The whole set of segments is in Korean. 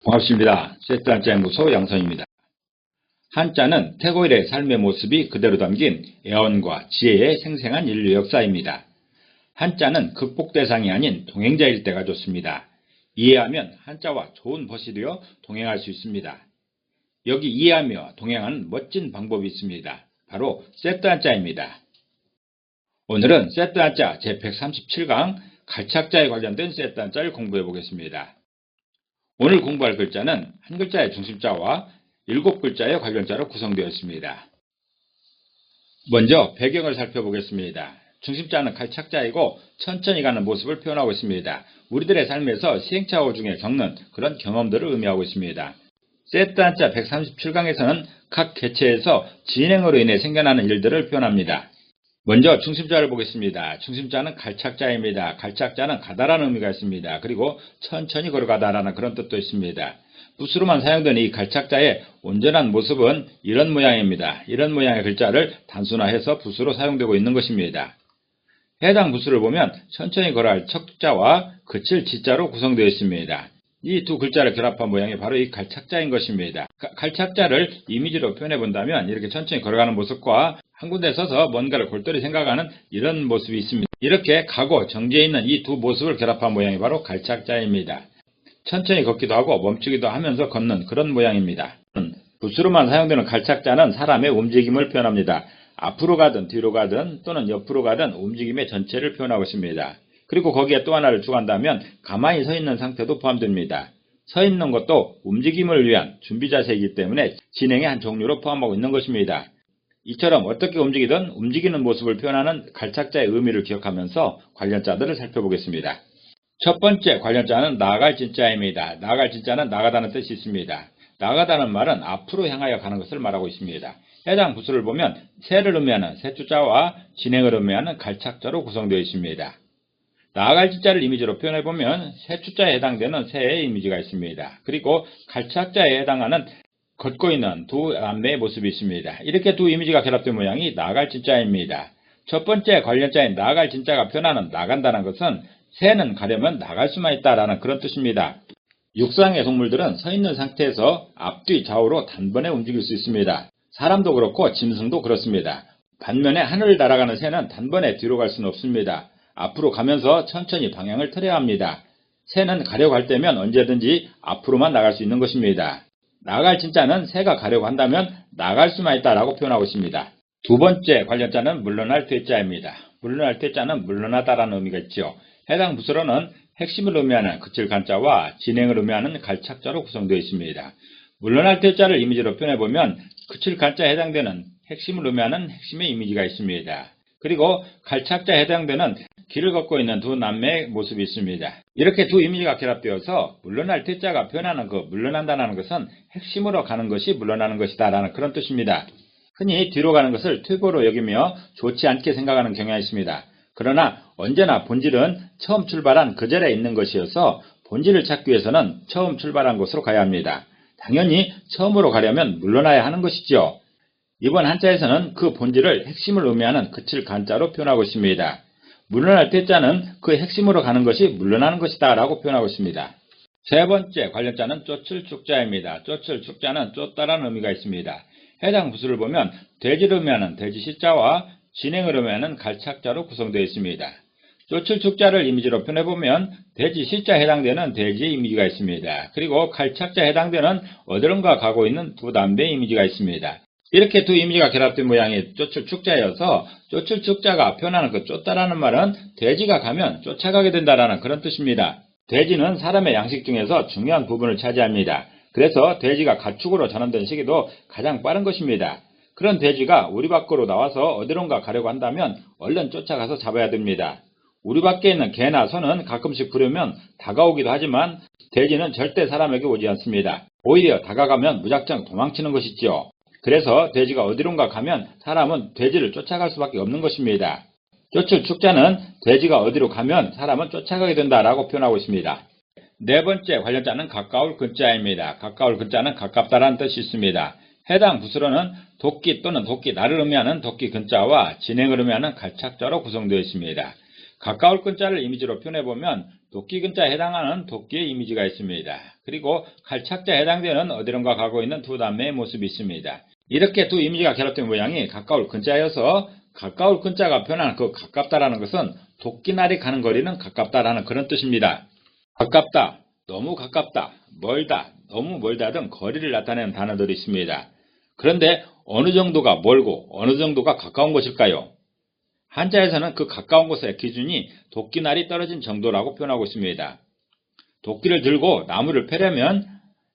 반갑습니다. 세트 한자연구소 양성입니다. 한자는 태고일의 삶의 모습이 그대로 담긴 애언과 지혜의 생생한 인류 역사입니다. 한자는 극복 대상이 아닌 동행자일 때가 좋습니다. 이해하면 한자와 좋은 벗이 되어 동행할 수 있습니다. 여기 이해하며 동행하는 멋진 방법이 있습니다. 바로 세트 한자입니다. 오늘은 세트 한자 제137강 갈착자에 관련된 세트 한자를 공부해 보겠습니다. 오늘 공부할 글자는 한 글자의 중심자와 7글자의 관련자로 구성되어 있습니다. 먼저 배경을 살펴보겠습니다. 중심자는 갈착자이고 천천히 가는 모습을 표현하고 있습니다. 우리들의 삶에서 시행착오 중에 겪는 그런 경험들을 의미하고 있습니다. 세트 한자 137강에서는 각 개체에서 진행으로 인해 생겨나는 일들을 표현합니다. 먼저 중심자를 보겠습니다. 중심자는 갈착자입니다. 갈착자는 가다라는 의미가 있습니다. 그리고 천천히 걸어가다라는 그런 뜻도 있습니다. 붓으로만 사용되는 이 갈착자의 온전한 모습은 이런 모양입니다. 이런 모양의 글자를 단순화해서 붓으로 사용되고 있는 것입니다. 해당 붓을 보면 천천히 걸어갈 척자와 그칠 지자로 구성되어 있습니다. 이 두 글자를 결합한 모양이 바로 이 갈착자인 것입니다. 갈착자를 이미지로 표현해 본다면 이렇게 천천히 걸어가는 모습과 한 군데 서서 뭔가를 골똘히 생각하는 이런 모습이 있습니다. 이렇게 가고 정지해 있는 이 두 모습을 결합한 모양이 바로 갈착자입니다. 천천히 걷기도 하고 멈추기도 하면서 걷는 그런 모양입니다. 붓으로만 사용되는 갈착자는 사람의 움직임을 표현합니다. 앞으로 가든 뒤로 가든 또는 옆으로 가든 움직임의 전체를 표현하고 있습니다. 그리고 거기에 또 하나를 추가한다면 가만히 서 있는 상태도 포함됩니다. 서 있는 것도 움직임을 위한 준비 자세이기 때문에 진행의 한 종류로 포함하고 있는 것입니다. 이처럼 어떻게 움직이든 움직이는 모습을 표현하는 갈착자의 의미를 기억하면서 관련자들을 살펴보겠습니다. 첫 번째 관련자는 나아갈 진자입니다. 나아갈 진자는 나가다는 뜻이 있습니다. 나가다는 말은 앞으로 향하여 가는 것을 말하고 있습니다. 해당 부수를 보면 새를 의미하는 새투자와 진행을 의미하는 갈착자로 구성되어 있습니다. 나아갈 진자를 이미지로 표현해보면 새투자에 해당되는 새의 이미지가 있습니다. 그리고 갈착자에 해당하는 걷고 있는 두 남매의 모습이 있습니다. 이렇게 두 이미지가 결합된 모양이 나아갈 진자입니다. 첫 번째 관련자인 나아갈 진자가 표현하는 나간다는 것은 새는 가려면 나갈 수만 있다라는 그런 뜻입니다. 육상의 동물들은 서 있는 상태에서 앞뒤 좌우로 단번에 움직일 수 있습니다. 사람도 그렇고 짐승도 그렇습니다. 반면에 하늘을 날아가는 새는 단번에 뒤로 갈 수는 없습니다. 앞으로 가면서 천천히 방향을 틀어야 합니다. 새는 가려고 할 때면 언제든지 앞으로만 나갈 수 있는 것입니다. 나갈 진자는 새가 가려고 한다면 나갈 수만 있다라고 표현하고 있습니다. 두 번째 관련자는 물러날 퇴자입니다. 물러날 퇴자는 물러나다라는 의미가 있죠. 해당 부서로는 핵심을 의미하는 그칠 간자와 진행을 의미하는 갈착자로 구성되어 있습니다. 물러날 퇴자를 이미지로 표현해보면 그칠 간자에 해당되는 핵심을 의미하는 핵심의 이미지가 있습니다. 그리고 갈착자에 해당되는 길을 걷고 있는 두 남매의 모습이 있습니다. 이렇게 두 이미지가 결합되어서 물러날 퇴자가 표현하는 그 물러난다는 것은 핵심으로 가는 것이 물러나는 것이다 라는 그런 뜻입니다. 흔히 뒤로 가는 것을 퇴보로 여기며 좋지 않게 생각하는 경향이 있습니다. 그러나 언제나 본질은 처음 출발한 그 자리에 있는 것이어서 본질을 찾기 위해서는 처음 출발한 곳으로 가야 합니다. 당연히 처음으로 가려면 물러나야 하는 것이죠. 이번 한자에서는 그 본질을 핵심을 의미하는 그칠 간자로 표현하고 있습니다. 물러날 퇴자는 그 핵심으로 가는 것이 물러나는 것이다 라고 표현하고 있습니다. 세 번째 관련자는 쫓을 축자입니다. 쫓을 축자는 쫓다라는 의미가 있습니다. 해당 부수를 보면 돼지를 의미하는 돼지 시자와 진행을 의미하는 갈착자로 구성되어 있습니다. 쫓을 축자를 이미지로 표현해보면 돼지 시자에 해당되는 돼지의 이미지가 있습니다. 그리고 갈착자에 해당되는 어디론가 가고 있는 두 담배의 이미지가 있습니다. 이렇게 두 이미지가 결합된 모양의 쫓을 축자여서 쫓을 축자가 표현하는 그 쫓다라는 말은 돼지가 가면 쫓아가게 된다라는 그런 뜻입니다. 돼지는 사람의 양식 중에서 중요한 부분을 차지합니다. 그래서 돼지가 가축으로 전환된 시기도 가장 빠른 것입니다. 그런 돼지가 우리 밖으로 나와서 어디론가 가려고 한다면 얼른 쫓아가서 잡아야 됩니다. 우리 밖에 있는 개나 소는 가끔씩 부르면 다가오기도 하지만 돼지는 절대 사람에게 오지 않습니다. 오히려 다가가면 무작정 도망치는 것이지요. 그래서 돼지가 어디론가 가면 사람은 돼지를 쫓아갈 수밖에 없는 것입니다. 쫓을 축자는 돼지가 어디로 가면 사람은 쫓아가게 된다라고 표현하고 있습니다. 네 번째 관련자는 가까울 근자입니다. 가까울 근자는 가깝다라는 뜻이 있습니다. 해당 부수로는 도끼 또는 도끼 날을 의미하는 도끼 근자와 진행을 의미하는 갈착자로 구성되어 있습니다. 가까울 근자를 이미지로 표현해보면 도끼 근자에 해당하는 도끼의 이미지가 있습니다. 그리고 칼착자에 해당되는 어디론가 가고 있는 두 남매의 모습이 있습니다. 이렇게 두 이미지가 결합된 모양이 가까울 근자여서 가까울 근자가 표현하는 그 가깝다라는 것은 도끼날이 가는 거리는 가깝다라는 그런 뜻입니다. 가깝다, 너무 가깝다, 멀다, 너무 멀다 등 거리를 나타내는 단어들이 있습니다. 그런데 어느 정도가 멀고 어느 정도가 가까운 것일까요? 한자에서는 그 가까운 곳의 기준이 도끼날이 떨어진 정도라고 표현하고 있습니다. 도끼를 들고 나무를 패려면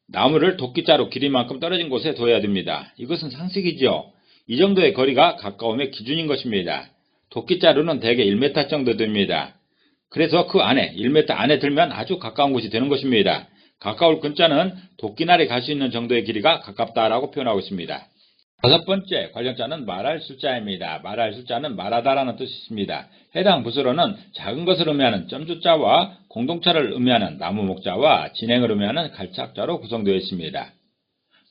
나무를 도끼자루 길이만큼 떨어진 곳에 둬야 됩니다. 이것은 상식이죠. 이 정도의 거리가 가까움의 기준인 것입니다. 도끼자루는 대개 1m 정도 됩니다. 그래서 그 안에 1m 안에 들면 아주 가까운 곳이 되는 것입니다. 가까울 근자는 도끼날이 갈 수 있는 정도의 길이가 가깝다라고 표현하고 있습니다. 다섯 번째 관련자는 말할 숫자입니다. 말할 숫자는 말하다라는 뜻이 있습니다. 해당 부수로는 작은 것을 의미하는 점주자와 공동체를 의미하는 나무목자와 진행을 의미하는 갈착자로 구성되어 있습니다.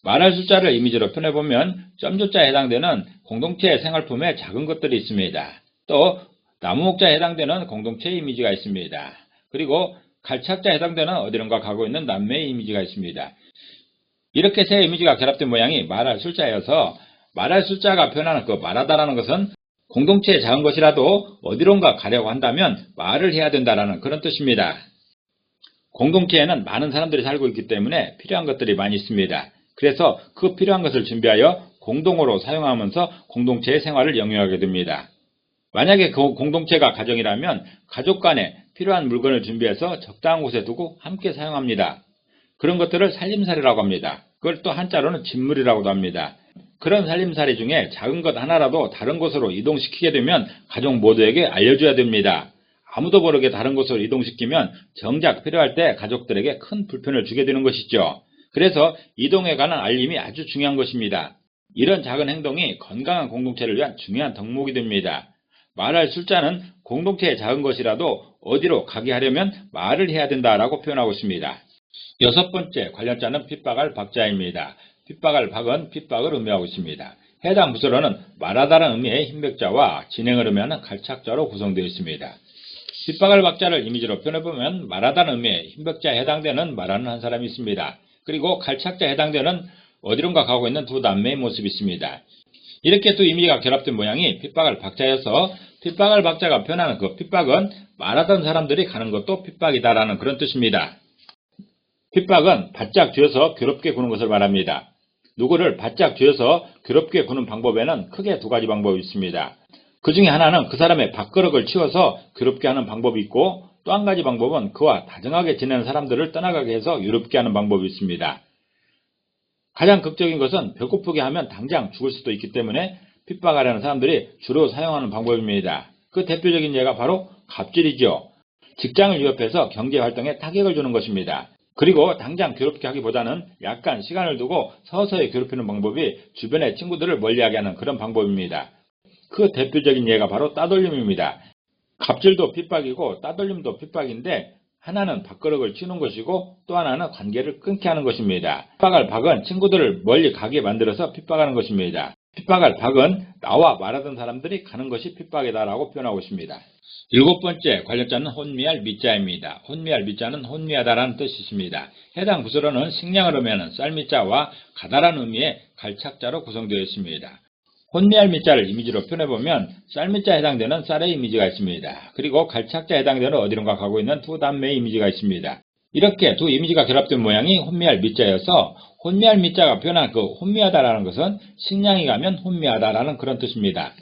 말할 숫자를 이미지로 표현해보면 점주자에 해당되는 공동체의 생활품에 작은 것들이 있습니다. 또 나무목자에 해당되는 공동체의 이미지가 있습니다. 그리고 갈착자에 해당되는 어디론가 가고 있는 남매의 이미지가 있습니다. 이렇게 세 이미지가 결합된 모양이 말할 숫자여서 말할 숫자가 표현하는 그 말하다라는 것은 공동체의 작은 것이라도 어디론가 가려고 한다면 말을 해야 된다라는 그런 뜻입니다. 공동체에는 많은 사람들이 살고 있기 때문에 필요한 것들이 많이 있습니다. 그래서 그 필요한 것을 준비하여 공동으로 사용하면서 공동체의 생활을 영위하게 됩니다. 만약에 그 공동체가 가정이라면 가족 간에 필요한 물건을 준비해서 적당한 곳에 두고 함께 사용합니다. 그런 것들을 살림살이라고 합니다. 그걸 또 한자로는 집물이라고도 합니다. 그런 살림살이 중에 작은 것 하나라도 다른 곳으로 이동시키게 되면 가족 모두에게 알려줘야 됩니다. 아무도 모르게 다른 곳으로 이동시키면 정작 필요할 때 가족들에게 큰 불편을 주게 되는 것이죠. 그래서 이동에 관한 알림이 아주 중요한 것입니다. 이런 작은 행동이 건강한 공동체를 위한 중요한 덕목이 됩니다. 말할 숫자는 공동체의 작은 것이라도 어디로 가게 하려면 말을 해야 된다라고 표현하고 있습니다. 여섯 번째 관련자는 핍박할 박자입니다. 핍박할 박은 핍박을 의미하고 있습니다. 해당 부서로는 말하다라는 의미의 힘백자와 진행을 의미하는 갈착자로 구성되어 있습니다. 핍박할 박자를 이미지로 표현해보면 말하다는 의미의 힘백자에 해당되는 말하는 한 사람이 있습니다. 그리고 갈착자에 해당되는 어디론가 가고 있는 두 남매의 모습이 있습니다. 이렇게 두 이미지가 결합된 모양이 핍박할 박자여서 핍박할 박자가 표현하는 그 핍박은 말하던 사람들이 가는 것도 핍박이다라는 그런 뜻입니다. 핍박은 바짝 쥐어서 괴롭게 구는 것을 말합니다. 누구를 바짝 쥐어서 괴롭게 구는 방법에는 크게 두 가지 방법이 있습니다. 그 중에 하나는 그 사람의 밥그릇을 치워서 괴롭게 하는 방법이 있고 또 한 가지 방법은 그와 다정하게 지내는 사람들을 떠나가게 해서 유럽게 하는 방법이 있습니다. 가장 극적인 것은 배고프게 하면 당장 죽을 수도 있기 때문에 핍박하려는 사람들이 주로 사용하는 방법입니다. 그 대표적인 예가 바로 갑질이죠. 직장을 위협해서 경제활동에 타격을 주는 것입니다. 그리고 당장 괴롭게 하기보다는 약간 시간을 두고 서서히 괴롭히는 방법이 주변의 친구들을 멀리하게 하는 그런 방법입니다. 그 대표적인 예가 바로 따돌림입니다. 갑질도 핍박이고 따돌림도 핍박인데 하나는 밥그릇을 치우는 것이고 또 하나는 관계를 끊게 하는 것입니다. 핍박할 박은 친구들을 멀리 가게 만들어서 핍박하는 것입니다. 핍박할 박은 나와 말하던 사람들이 가는 것이 핍박이다라고 표현하고 있습니다. 일곱 번째 관련자는 혼미할 미자입니다. 혼미할 미자는 혼미하다라는 뜻이 있습니다. 해당 부서로는 식량을 의미하는 쌀미자와 가다라는 의미의 갈착자로 구성되어 있습니다. 혼미할 미자를 이미지로 표현해보면 쌀미자에 해당되는 쌀의 이미지가 있습니다. 그리고 갈착자에 해당되는 어디론가 가고 있는 두 남매의 이미지가 있습니다. 이렇게 두 이미지가 결합된 모양이 혼미할 미자여서 혼미할 미자가 표현한 그 혼미하다라는 것은 식량이 가면 혼미하다라는 그런 뜻입니다.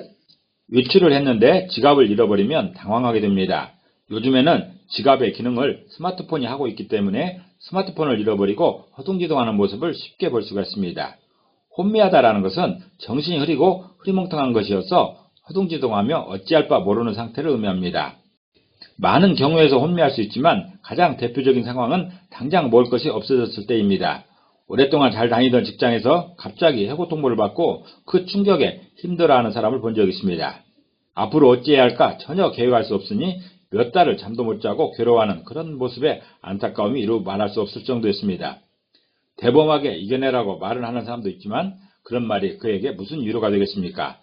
외출을 했는데 지갑을 잃어버리면 당황하게 됩니다. 요즘에는 지갑의 기능을 스마트폰이 하고 있기 때문에 스마트폰을 잃어버리고 허둥지둥하는 모습을 쉽게 볼 수가 있습니다. 혼미하다라는 것은 정신이 흐리고 흐리멍텅한 것이어서 허둥지둥하며 어찌할 바 모르는 상태를 의미합니다. 많은 경우에서 혼미할 수 있지만 가장 대표적인 상황은 당장 먹을 것이 없어졌을 때입니다. 오랫동안 잘 다니던 직장에서 갑자기 해고 통보를 받고 그 충격에 힘들어하는 사람을 본 적이 있습니다. 앞으로 어찌해야 할까 전혀 계획할 수 없으니 몇 달을 잠도 못 자고 괴로워하는 그런 모습에 안타까움이 이루 말할 수 없을 정도였습니다. 대범하게 이겨내라고 말을 하는 사람도 있지만 그런 말이 그에게 무슨 위로가 되겠습니까?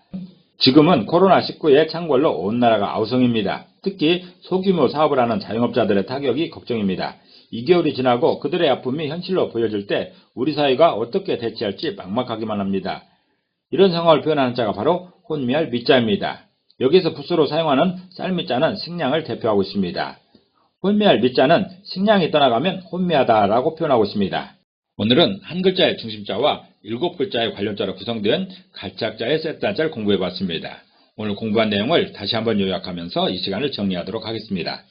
지금은 코로나19의 창궐로 온 나라가 아우성입니다. 특히 소규모 사업을 하는 자영업자들의 타격이 걱정입니다. 2개월이 지나고 그들의 아픔이 현실로 보여질 때 우리 사회가 어떻게 대처할지 막막하기만 합니다. 이런 상황을 표현하는 한자가 바로 혼미할 미자입니다. 여기서 부수로 사용하는 쌀미자는 식량을 대표하고 있습니다. 혼미할 미자는 식량이 떠나가면 혼미하다라고 표현하고 있습니다. 오늘은 한 글자의 중심자와 7글자의 관련자로 구성된 갈착자의 세트 한자를 공부해봤습니다. 오늘 공부한 내용을 다시 한번 요약하면서 이 시간을 정리하도록 하겠습니다.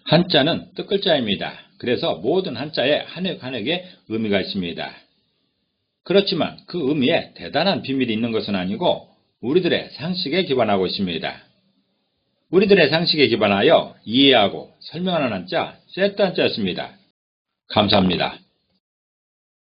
한자는 뜻글자입니다. 그래서 모든 한자에 한획 한획의 의미가 있습니다. 그렇지만 그 의미에 대단한 비밀이 있는 것은 아니고 우리들의 상식에 기반하고 있습니다. 우리들의 상식에 기반하여 이해하고 설명하는 한자 세트 한자였습니다. 감사합니다.